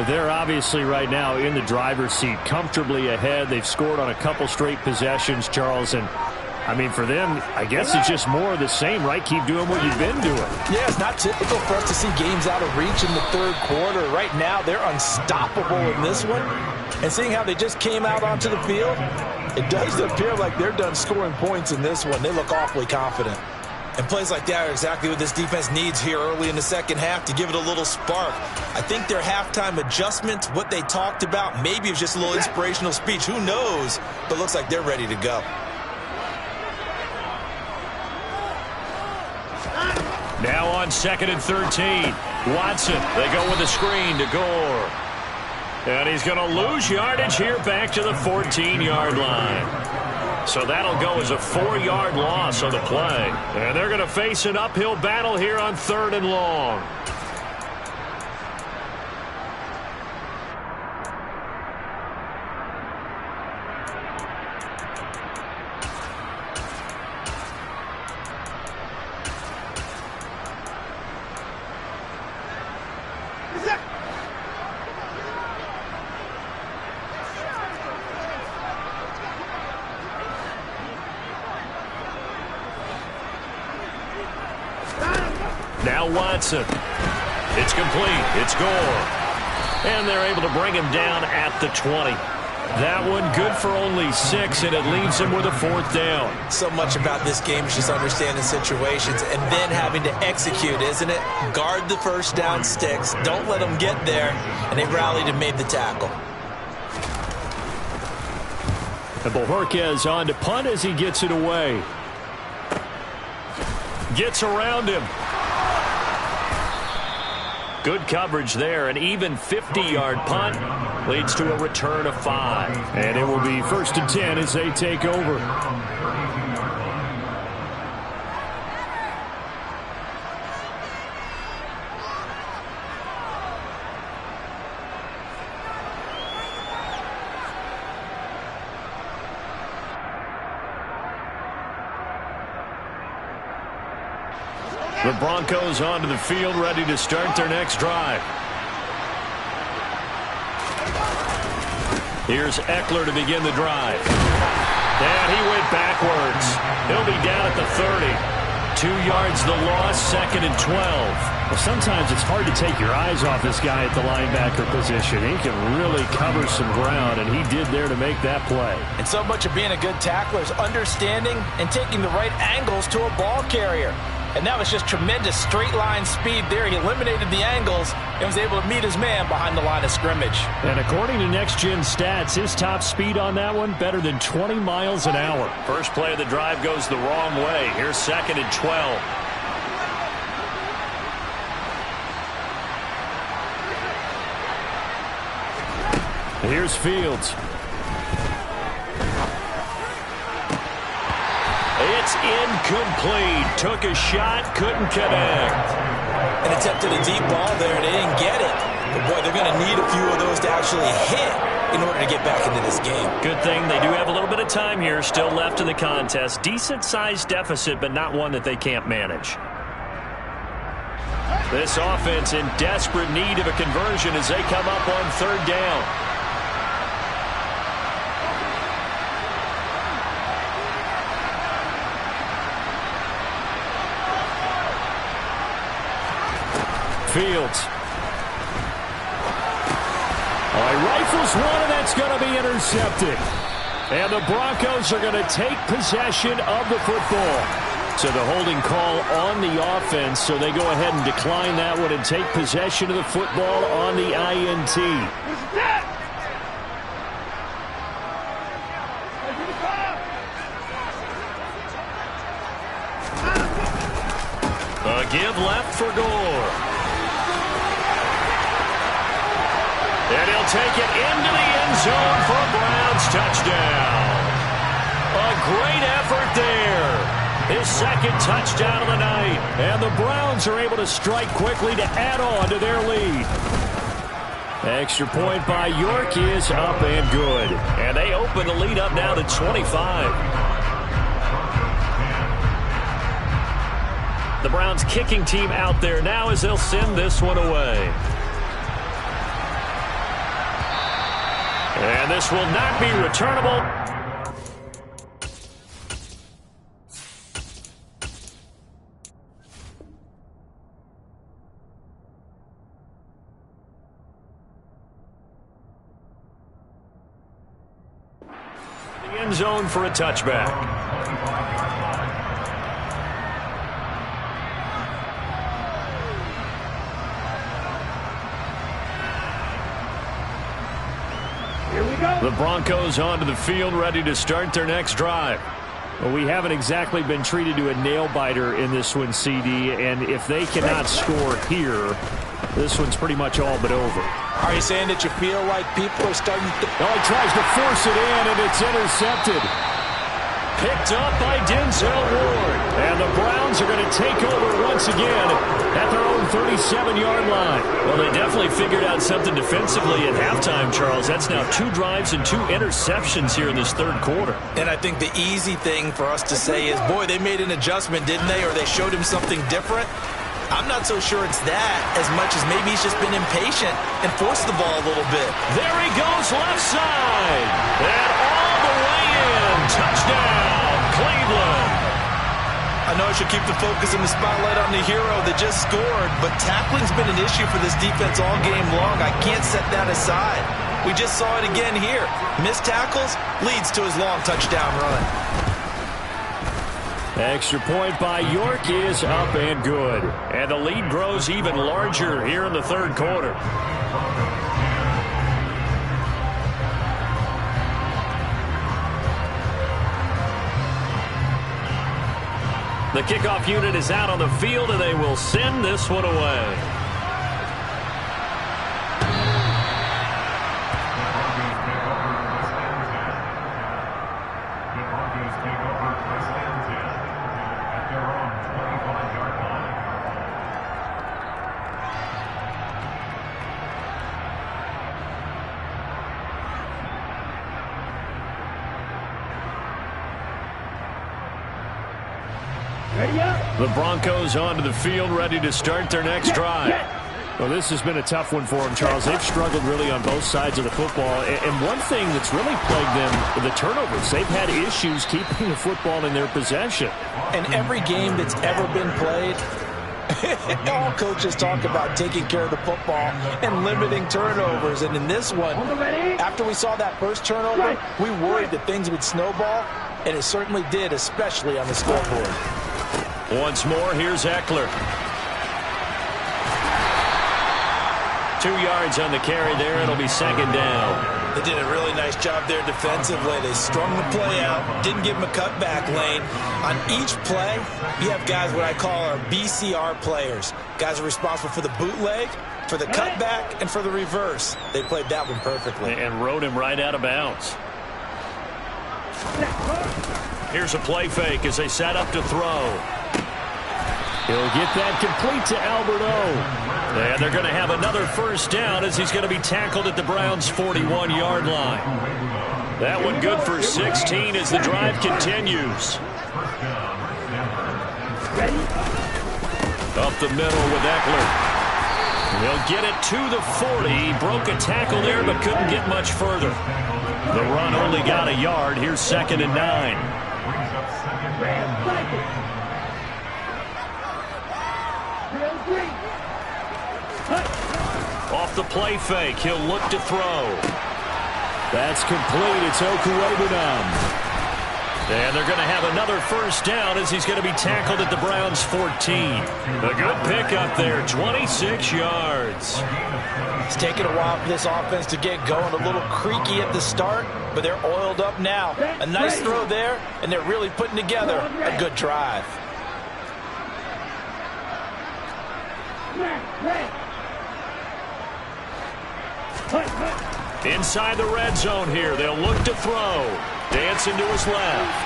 They're obviously right now in the driver's seat, comfortably ahead. They've scored on a couple straight possessions, Charles. And, I mean, for them, I guess it's just more of the same, right? Keep doing what you've been doing. Yeah, it's not typical for us to see games out of reach in the third quarter. Right now, they're unstoppable in this one. And seeing how they just came out onto the field, it does appear like they're done scoring points in this one. They look awfully confident. And plays like that are exactly what this defense needs here early in the second half to give it a little spark. I think their halftime adjustment, what they talked about, maybe it was just a little inspirational speech. Who knows? But it looks like they're ready to go. Now on 2nd and 13. Watson, they go with a screen to Gore. And he's going to lose yardage here back to the 14-yard line. So that'll go as a 4-yard loss on the play. And they're going to face an uphill battle here on 3rd and long. Now Watson. It's complete. It's Gore. And they're able to bring him down at the 20. That one good for only 6, and it leaves him with a 4th down. So much about this game is just understanding situations and then having to execute, isn't it? Guard the first down sticks. Don't let them get there. And they rallied and made the tackle. And Bojorquez on to punt as he gets it away. Gets around him. Good coverage there. An even 50-yard punt leads to a return of 5. And it will be 1st and 10 as they take over. The Broncos onto the field, ready to start their next drive. Here's Eckler to begin the drive. And he went backwards. He'll be down at the 30. 2 yards the loss, 2nd and 12. Well, sometimes it's hard to take your eyes off this guy at the linebacker position. He can really cover some ground, and he did there to make that play. And so much of being a good tackler is understanding and taking the right angles to a ball carrier. And that was just tremendous straight-line speed there. He eliminated the angles and was able to meet his man behind the line of scrimmage. And according to next-gen stats, his top speed on that one, better than 20 miles an hour. First play of the drive goes the wrong way. Here's 2nd and 12. Here's Fields. It's incomplete. Took a shot, couldn't connect. And attempted a deep ball there, and they didn't get it. But, boy, they're going to need a few of those to actually hit in order to get back into this game. Good thing they do have a little bit of time here still left in the contest. Decent-sized deficit, but not one that they can't manage. This offense in desperate need of a conversion as they come up on 3rd down. Fields. He rifles one, and that's going to be intercepted. And the Broncos are going to take possession of the football. So the holding call on the offense, so they go ahead and decline that one and take possession of the football on the INT. give left for Gore. And he'll take it into the end zone for a Browns touchdown. A great effort there. His second touchdown of the night. And the Browns are able to strike quickly to add on to their lead. Extra point by York is up and good. And they open the lead up now to 25. The Browns kicking team out there now as they'll send this one away. And this will not be returnable. The end zone for a touchback. The Broncos onto the field, ready to start their next drive. Well, we haven't exactly been treated to a nail-biter in this one, CD, and if they cannot score here, this one's pretty much all but over. Are you saying that you feel like people are starting to... Oh, he tries to force it in, and it's intercepted. Picked up by Denzel Ward. And the Browns are going to take over once again at their own 37-yard line. Well, they definitely figured out something defensively at halftime, Charles. That's now 2 drives and 2 interceptions here in this third quarter. And I think the easy thing for us to say is, boy, they made an adjustment, didn't they? Or they showed him something different. I'm not so sure it's that as much as maybe he's just been impatient and forced the ball a little bit. There he goes left side. And all the way in. Touchdown, Cleveland. I know I should keep the focus and the spotlight on the hero that just scored, but tackling's been an issue for this defense all game long. I can't set that aside. We just saw it again here. Missed tackles leads to his long touchdown run. Extra point by York is up and good. And the lead grows even larger here in the third quarter. The kickoff unit is out on the field, and they will send this one away. The Broncos onto the field, ready to start their next drive. Well, this has been a tough one for them, Charles. They've struggled really on both sides of the football. And one thing that's really plagued them, the turnovers. They've had issues keeping the football in their possession. And every game that's ever been played, all coaches talk about taking care of the football and limiting turnovers. And in this one, after we saw that first turnover, we worried that things would snowball, and it certainly did, especially on the scoreboard. Once more, here's Eckler. 2 yards on the carry there. It'll be second down. They did a really nice job there defensively. They strung the play out, didn't give him a cutback lane. On each play, you have guys what I call our BCR players. Guys are responsible for the bootleg, for the cutback, and for the reverse. They played that one perfectly. And rode him right out of bounds. Here's a play fake as they set up to throw. He'll get that complete to Albert O. And they're going to have another first down as he's going to be tackled at the Browns' 41-yard line. That one good for 16 as the drive continues. Up the middle with Eckler. He'll get it to the 40. He broke a tackle there but couldn't get much further. The run only got a yard. Here's second and 9. Off the play fake, he'll look to throw. That's complete. It's Okuwebunam. And they're going to have another first down as he's going to be tackled at the Browns' 14. A good pickup there, 26 yards. It's taken a while for this offense to get going. A little creaky at the start, but they're oiled up now. A nice throw there, and they're really putting together a good drive. Inside the red zone here. They'll look to throw. Dancing to his left.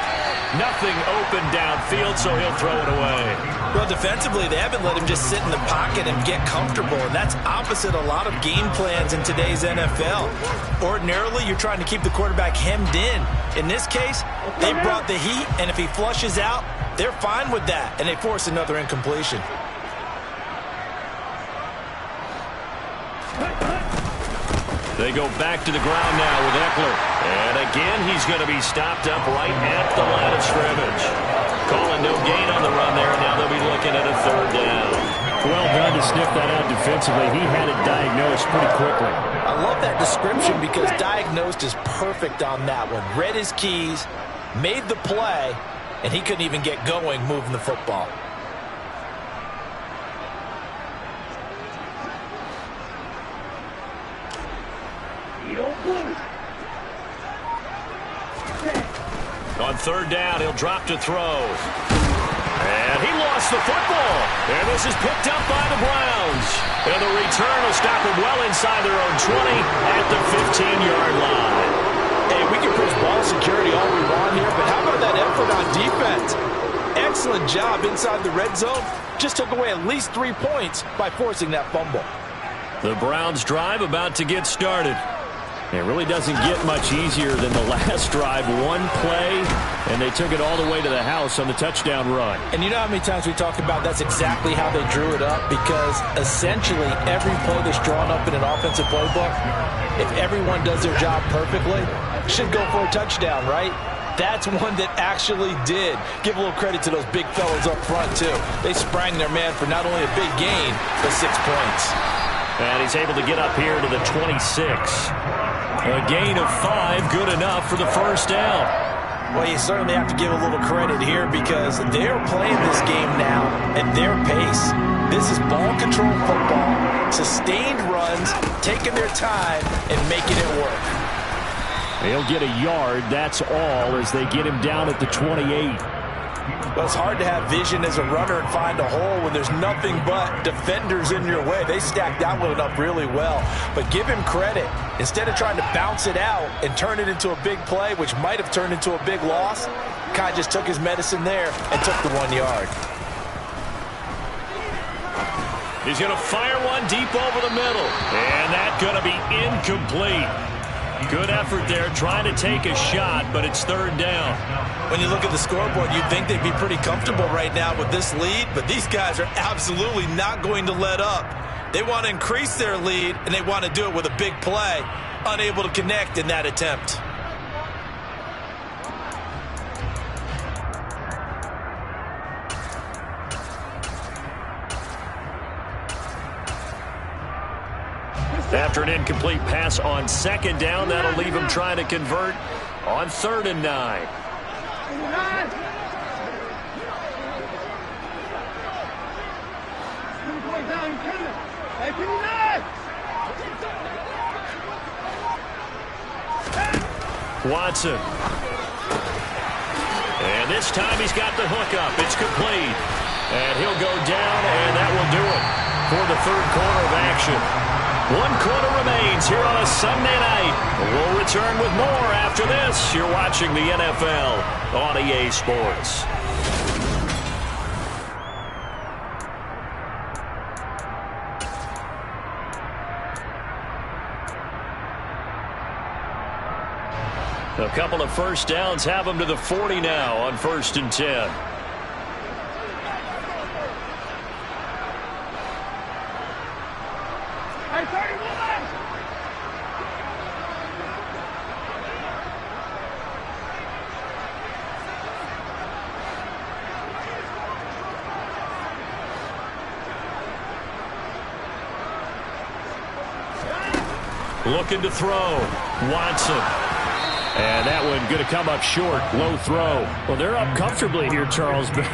Nothing open downfield, so he'll throw it away. Well, defensively, they haven't let him just sit in the pocket and get comfortable, and that's opposite a lot of game plans in today's NFL. Ordinarily, you're trying to keep the quarterback hemmed in. In this case, they brought the heat, and if he flushes out, they're fine with that, and they force another incompletion. They go back to the ground now with Eckler. And again, he's going to be stopped up right at the line of scrimmage. Calling no gain on the run there. Now they'll be looking at a third down. Well done to sniff that out defensively. He had it diagnosed pretty quickly. I love that description because diagnosed is perfect on that one. Read his keys, made the play, and he couldn't even get going moving the football. On third down, he'll drop to throw. And he lost the football. And this is picked up by the Browns. And the return will stop him well inside their own 20 at the 15-yard line. Hey, we can push ball security all we want here, but how about that effort on defense? Excellent job inside the red zone. Just took away at least 3 points by forcing that fumble. The Browns drive about to get started. It really doesn't get much easier than the last drive. One play, and they took it all the way to the house on the touchdown run. And you know how many times we talk about that's exactly how they drew it up? Because essentially every play that's drawn up in an offensive playbook, if everyone does their job perfectly, should go for a touchdown, right? That's one that actually did. Give a little credit to those big fellas up front, too. They sprang their man for not only a big gain, but 6 points. And he's able to get up here to the 26. A gain of 5, good enough for the first down. Well, you certainly have to give a little credit here because they're playing this game now at their pace. This is ball control football, sustained runs, taking their time, and making it work. They'll get a yard, that's all, as they get him down at the 28. Well, it's hard to have vision as a runner and find a hole when there's nothing but defenders in your way. They stacked that one up really well. But give him credit. Instead of trying to bounce it out and turn it into a big play, which might have turned into a big loss, Kai just took his medicine there and took the 1 yard. He's going to fire one deep over the middle. And that's going to be incomplete. Good effort there, trying to take a shot, but it's third down. When you look at the scoreboard, you'd think they'd be pretty comfortable right now with this lead, but these guys are absolutely not going to let up. They want to increase their lead, and they want to do it with a big play. Unable to connect in that attempt. After an incomplete pass on second down, that'll leave him trying to convert on 3rd and 9. Watson. And this time he's got the hook up. It's complete. And he'll go down, and that will do it for the third quarter of action. 1 quarter remains here on a Sunday night. We'll return with more after this. You're watching the NFL on EA Sports. A couple of first downs have them to the 40 now on 1st and 10. Looking to throw. Watson. And that one going to come up short. Low throw. Well, they're up comfortably here, Charles, but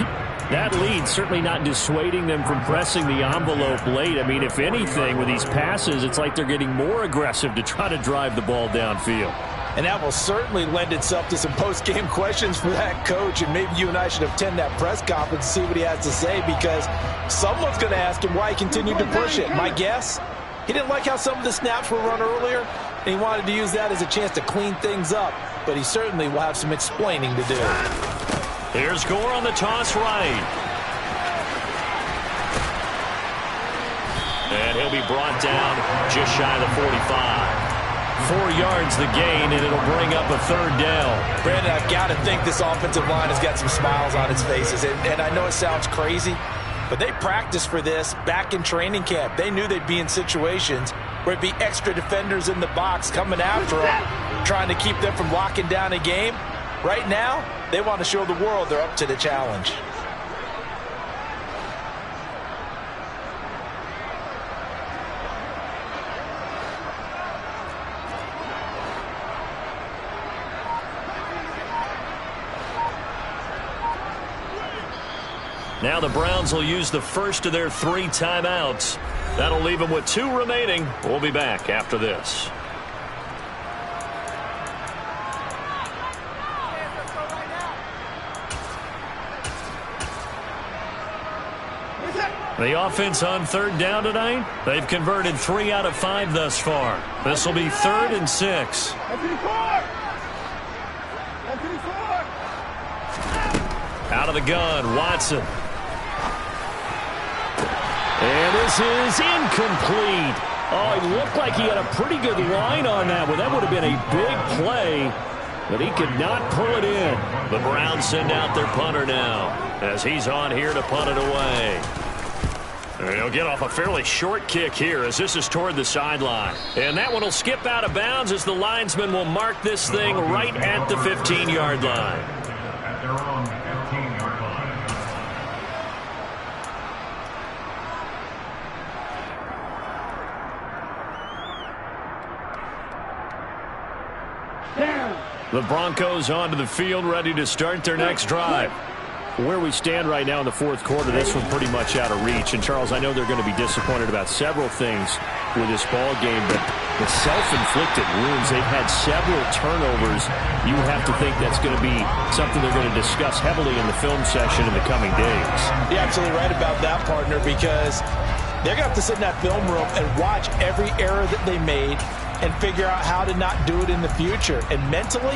that lead certainly not dissuading them from pressing the envelope late. I mean, if anything, with these passes, it's like they're getting more aggressive to try to drive the ball downfield. And that will certainly lend itself to some post-game questions for that coach. And maybe you and I should attend that press conference and see what he has to say, because someone's going to ask him why he continued to push it. My guess, he didn't like how some of the snaps were run earlier, and he wanted to use that as a chance to clean things up. But he certainly will have some explaining to do. Here's Gore on the toss right. And he'll be brought down just shy of the 45. 4 yards the gain, and it'll bring up a 3rd down. Brandon, I've got to think this offensive line has got some smiles on its faces. And I know it sounds crazy, but they practiced for this back in training camp. They knew they'd be in situations where it'd be extra defenders in the box coming after them, trying to keep them from locking down a game. Right now, they want to show the world they're up to the challenge. Now the Browns will use the first of their 3 timeouts. That'll leave them with 2 remaining. We'll be back after this. The offense on 3rd down tonight, they've converted 3 out of 5 thus far. This will be 3rd and 6. Out of the gun, Watson. And this is incomplete. Oh, he looked like he had a pretty good line on that one. That would have been a big play, but he could not pull it in. The Browns send out their punter now as he's on here to punt it away. And he'll get off a fairly short kick here as this is toward the sideline. And that one will skip out of bounds as the linesman will mark this thing right at the 15-yard line. At their own 15-yard line. The Broncos onto the field, ready to start their next drive. Where we stand right now in the 4th quarter, this one pretty much out of reach. And, Charles, I know they're going to be disappointed about several things with this ball game, but the self-inflicted wounds, they've had several turnovers. You have to think that's going to be something they're going to discuss heavily in the film session in the coming days. You're absolutely right about that, partner, because they're going to have to sit in that film room and watch every error that they made and figure out how to not do it in the future. And mentally,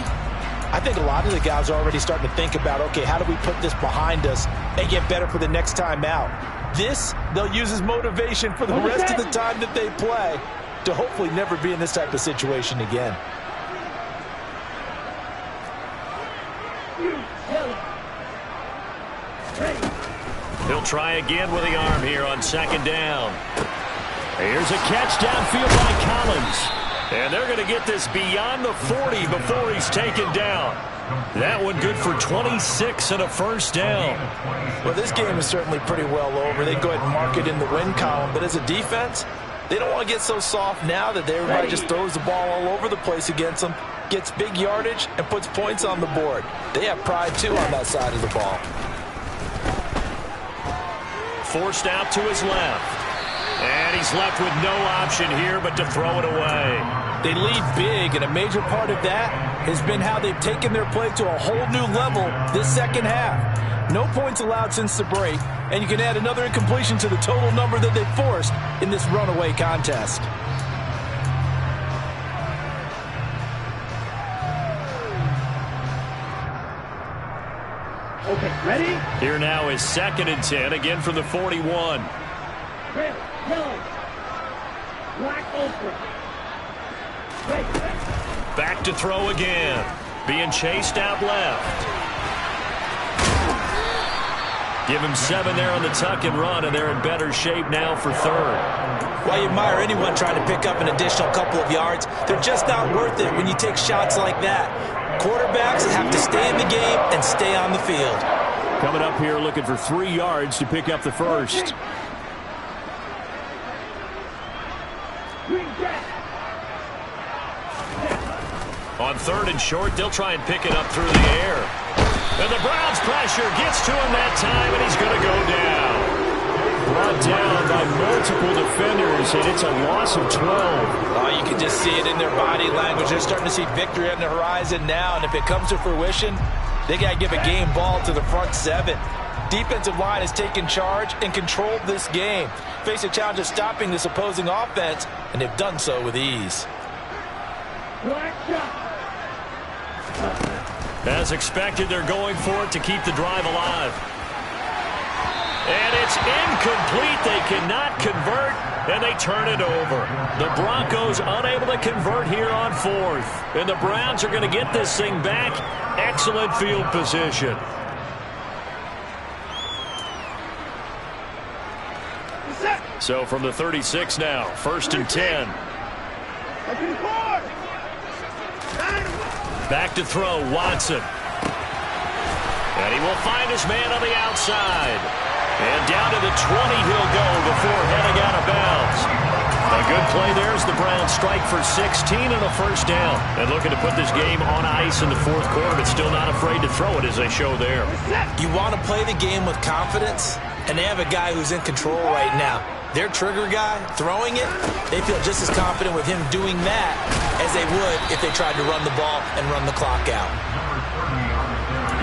I think a lot of the guys are already starting to think about, okay, how do we put this behind us and get better for the next time out? This, they'll use as motivation for the rest of the time that they play to hopefully never be in this type of situation again. He'll try again with the arm here on 2nd down. Here's a catch downfield by Collins. And they're going to get this beyond the 40 before he's taken down. That one good for 26 and a 1st down. Well, this game is certainly pretty well over. They go ahead and mark it in the win column. But as a defense, they don't want to get so soft now that everybody just throws the ball all over the place against them, gets big yardage, and puts points on the board. They have pride, too, on that side of the ball. Forced out to his left. And he's left with no option here but to throw it away. They lead big, and a major part of that has been how they've taken their play to a whole new level this second half. No points allowed since the break, and you can add another incompletion to the total number that they forced in this runaway contest. Okay, ready? Here now is 2nd and 10, again from the 41. Red, yellow, black, open. Back to throw again. Being chased out left. Give him 7 there on the tuck and run, and they're in better shape now for 3rd. While you admire anyone trying to pick up an additional couple of yards, they're just not worth it when you take shots like that. Quarterbacks have to stay in the game and stay on the field. Coming up here looking for 3 yards to pick up the 1st. On 3rd and short, they'll try and pick it up through the air. And the Browns pressure gets to him that time, and he's going to go down. brought down by multiple defenders, and it's a loss of 12. Oh, you can just see it in their body language. They're starting to see victory on the horizon now, and if it comes to fruition, they got to give a game ball to the front seven. Defensive line has taken charge and controlled this game. Face a challenge of stopping this opposing offense, and they've done so with ease. As expected, they're going for it to keep the drive alive. And it's incomplete. They cannot convert, and they turn it over. The Broncos unable to convert here on fourth. And the Browns are going to get this thing back. Excellent field position. So from the 36 now, 1st and 10. Back to throw, Watson. And he will find his man on the outside. And down to the 20 he'll go before heading out of bounds. A good play there as the Browns strike for 16 and a first down. And looking to put this game on ice in the fourth quarter, but still not afraid to throw it as they show there. You want to play the game with confidence, and they have a guy who's in control right now. Their trigger guy, throwing it, they feel just as confident with him doing that as they would if they tried to run the ball and run the clock out.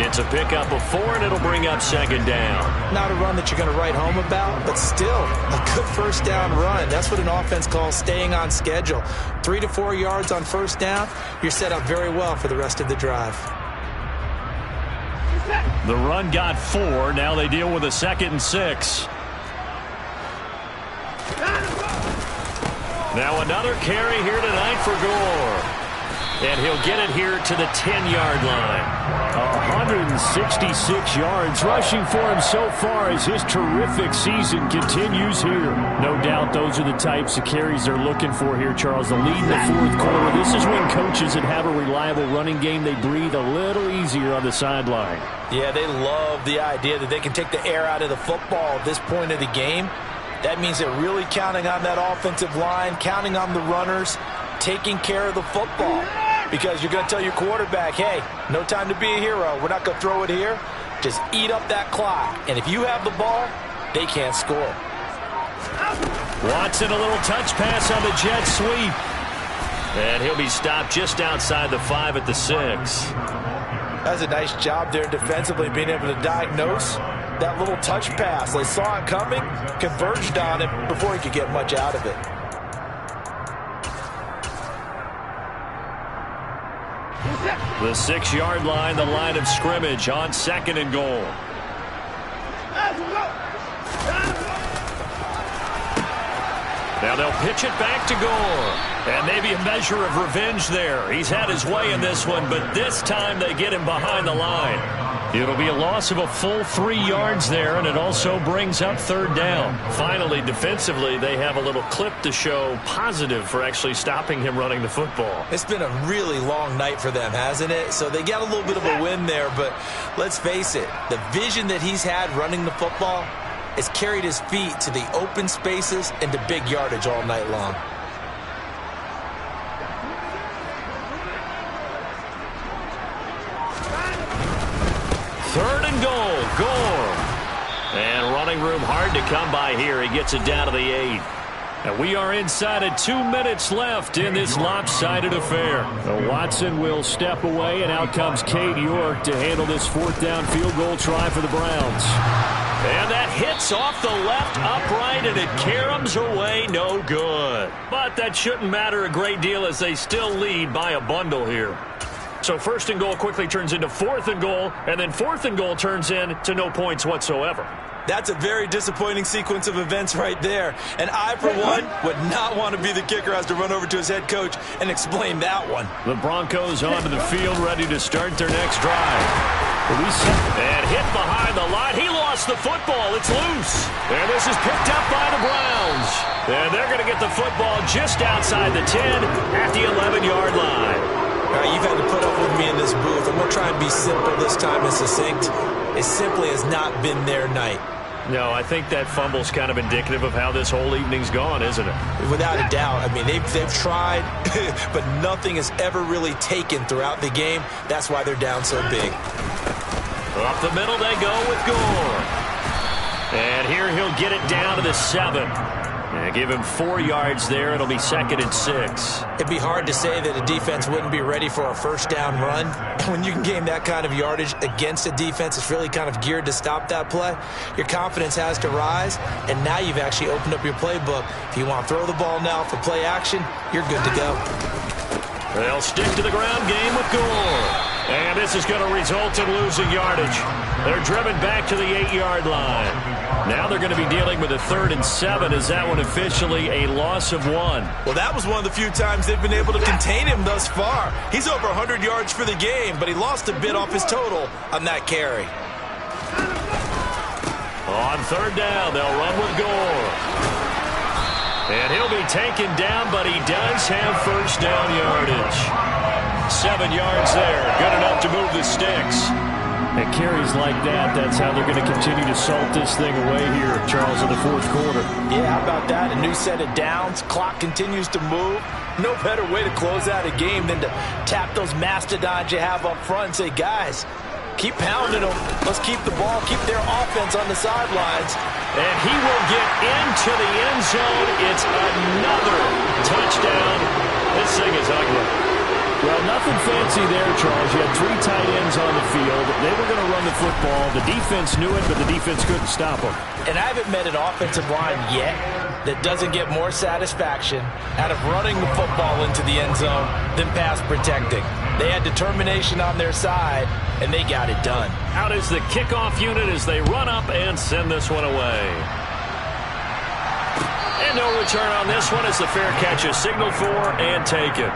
It's a pickup of 4, and it'll bring up 2nd down. Not a run that you're going to write home about, but still a good first down run. That's what an offense calls staying on schedule. 3 to 4 yards on first down, you're set up very well for the rest of the drive. The run got 4. Now they deal with a 2nd and 6. Now another carry here tonight for Gore. And he'll get it here to the 10-yard line. 166 yards rushing for him so far as his terrific season continues here. No doubt those are the types of carries they're looking for here, Charles. The lead in the fourth quarter. This is when coaches that have a reliable running game, they breathe a little easier on the sideline. Yeah, they love the idea that they can take the air out of the football at this point of the game. That means they're really counting on that offensive line, counting on the runners, taking care of the football. Because you're going to tell your quarterback, hey, no time to be a hero. We're not going to throw it here. Just eat up that clock. And if you have the ball, they can't score. Watson, a little touch pass on the jet sweep. And he'll be stopped just outside the 5 at the 6. That's a nice job there defensively, being able to diagnose that little touch pass. They saw it coming, converged on it before he could get much out of it. The 6-yard line, the line of scrimmage on 2nd and goal. Now they'll pitch it back to Gore. And maybe a measure of revenge there. He's had his way in this one, but this time they get him behind the line. It'll be a loss of a full 3 yards there, and it also brings up 3rd down. Finally, defensively, they have a little clip to show positive for actually stopping him running the football. It's been a really long night for them, hasn't it? So they got a little bit of a win there, but let's face it, the vision that he's had running the football has carried his feet to the open spaces and to big yardage all night long. Third and goal, Gore. And running room hard to come by here. He gets it down to the 8. And we are inside of 2 minutes left in this lopsided affair. Watson will step away, and out comes Cade York to handle this 4th down field goal try for the Browns. And that hits off the left upright, and it caroms away, no good. But that shouldn't matter a great deal as they still lead by a bundle here. So 1st and goal quickly turns into 4th and goal, and then 4th and goal turns into no points whatsoever. That's a very disappointing sequence of events right there. And I, for one, would not want to be the kicker who has to run over to his head coach and explain that one. The Broncos onto the field, ready to start their next drive. And hit behind the line. He lost the football. It's loose. And this is picked up by the Browns. And they're going to get the football just outside the 10 at the 11-yard line. All right, you've had to put up with me in this booth. I'm going to try and be simple this time and succinct. It simply has not been their night. No, I think that fumble's kind of indicative of how this whole evening's gone, isn't it? Without a doubt. I mean, they've tried, but nothing has ever really taken throughout the game. That's why they're down so big. Up the middle they go with Gore. And here he'll get it down to the 7. And give him 4 yards there. It'll be 2nd and 6. It'd be hard to say that a defense wouldn't be ready for a first down run. When you can gain that kind of yardage against a defense that's really kind of geared to stop that play, your confidence has to rise, and now you've actually opened up your playbook. If you want to throw the ball now for play action, you're good to go. They'll stick to the ground game with Gore. And this is going to result in losing yardage. They're driven back to the 8-yard line. Now they're going to be dealing with a 3rd and 7. Is that one officially a loss of 1? Well, that was one of the few times they've been able to contain him thus far. He's over 100 yards for the game, but he lost a bit off his total on that carry. On 3rd down, they'll run with Gore. And he'll be taken down, but he does have first down yardage. 7 yards there. Good enough to move the sticks. And carries like that, that's how they're going to continue to salt this thing away here, Charles, in the 4th quarter. Yeah, how about that? A new set of downs. Clock continues to move. No better way to close out a game than to tap those mastodons you have up front and say, guys, keep pounding them. Let's keep the ball, keep their offense on the sidelines. And he will get into the end zone. It's another touchdown. This thing is ugly. Well, nothing fancy there, Charles. You had 3 tight ends on the field. They were going to run the football. The defense knew it, but the defense couldn't stop them. And I haven't met an offensive line yet that doesn't get more satisfaction out of running the football into the end zone than pass protecting. They had determination on their side, and they got it done. Out is the kickoff unit as they run up and send this one away. And no return on this one as the fair catch is signaled for and taken.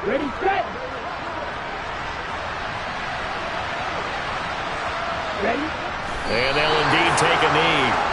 Ready, set. Ready. And they'll indeed take a knee.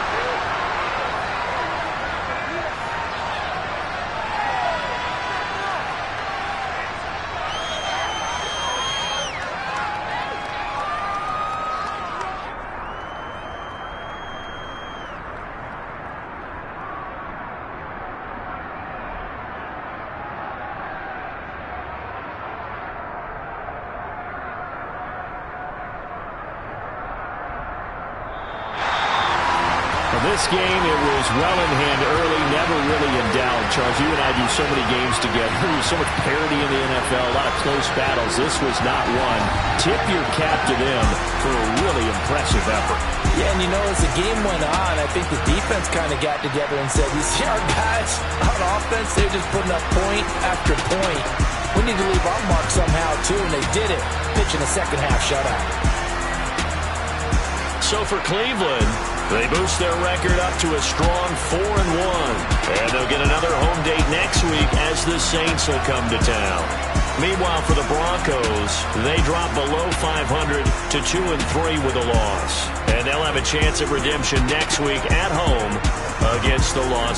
This game, it was well in hand early, never really in doubt. Charles, you and I do so many games together. There's so much parity in the NFL, a lot of close battles. This was not one. Tip your cap to them for a really impressive effort. Yeah, and you know, as the game went on, I think the defense kind of got together and said, you see our guys on offense, they're just putting up point after point. We need to leave our mark somehow, too, and they did it, pitching a second-half shutout. So for Cleveland, they boost their record up to a strong 4-1. And they'll get another home date next week as the Saints will come to town. Meanwhile, for the Broncos, they drop below 500 to 2-3 with a loss. And they'll have a chance of redemption next week at home against the Los